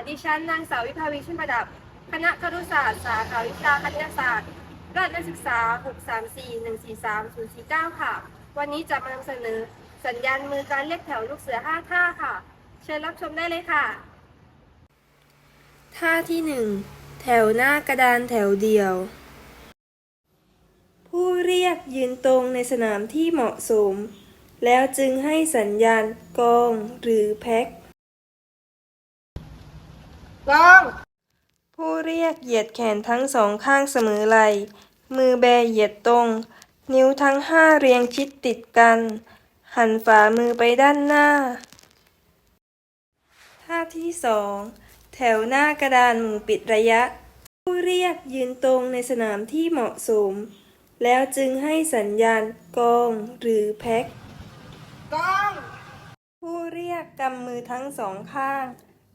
ดิฉันนางสาววิภาวีชื่นประดับคณะครุศาสตร์สาขาวิชาคณิตศาสตร์รหัสนักศึกษา634143049ค่ะวันนี้จะมานำเสนอสัญญาณมือการเรียกแถวลูกเสือ5ท่าค่ะเชิญรับชมได้เลยค่ะท่าที่1แถวหน้ากระดานแถวเดียวผู้เรียกยืนตรงในสนามที่เหมาะสมแล้วจึงให้สัญญาณกองหรือแพ็คกองผู้เรียกเหยียดแขนทั้งสองข้างเสมอไหล่มือแบเหยียดตรงนิ้วทั้ง5เรียงชิดติดกันหันฝ่ามือไปด้านหน้าท่าที่2แถวหน้ากระดานหมู่ปิดระยะผู้เรียกยืนตรงในสนามที่เหมาะสมแล้วจึงให้สัญญาณกองหรือแพ็คกองผู้เรียกกำมือทั้งสองข้าง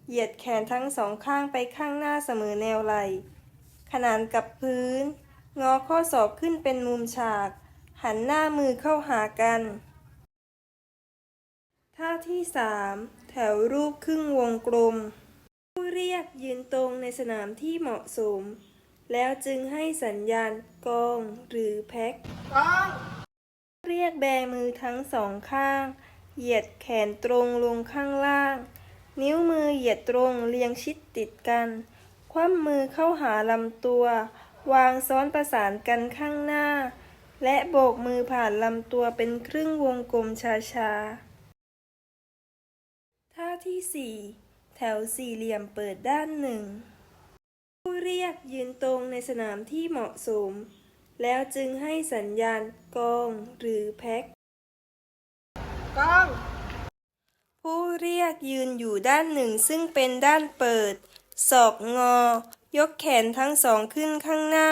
เหยียดแขนทั้งสองข้างไปข้างหน้าเสมอแนวไหล่ขนานกับพื้นงอข้อศอกขึ้นเป็นมุมฉากหันหน้ามือเข้าหากันท่าที่3แถวรูปครึ่งวงกลมผู้เรียกยืนตรงในสนามที่เหมาะสมแล้วจึงให้สัญญาณกองหรือแพ็คกองเรียกแบมือทั้งสองข้างเหยียดแขนตรงลงข้างล่างนิ้วมือเหยียดตรงเรียงชิดติดกันคว่ำมือเข้าหาลำตัววางซ้อนประสานกันข้างหน้าและโบกมือผ่านลำตัวเป็นครึ่งวงกลมช้าๆท่าที่4แถวสี่เหลี่ยมเปิดด้านหนึ่งผู้เรียกยืนตรงในสนามที่เหมาะสมแล้วจึงให้สัญญาณกองหรือแพ็คกองผู้เรียกยืนอยู่ด้านหนึ่งซึ่งเป็นด้านเปิดศอกงอยกแขนทั้งสองขึ้นข้างหน้า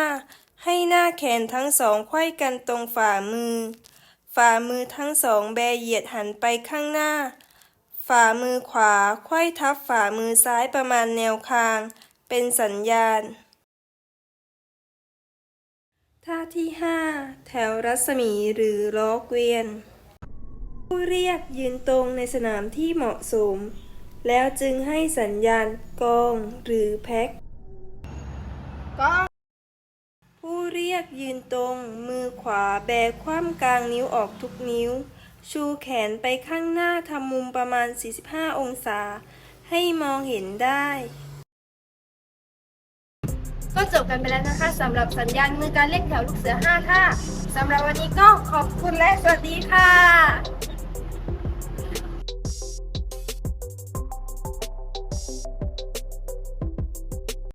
ให้หน้าแขนทั้งสองไขว้กันตรงฝ่ามือทั้งสองแบเหยียดหันไปข้างหน้าฝ่ามือขวาไขว้ทับฝ่ามือซ้ายประมาณแนวคางเป็นสัญญาณท่าที่5แถวรัศมีหรือล้อเกวียนผู้เรียกยืนตรงในสนามที่เหมาะสมแล้วจึงให้สัญญาณกองหรือแพ็คกองผู้เรียกยืนตรงมือขวาแบคว่ำกลางนิ้วออกทุกนิ้วชูแขนไปข้างหน้าทำมุมประมาณ45องศาให้มองเห็นได้ก็จบกันไปแล้วนะคะสำหรับสัญญาณมือการเรียกแถวลูกเสือ5ท่าสำหรับวันนี้ก็ขอบคุณและสวัสดีค่ะ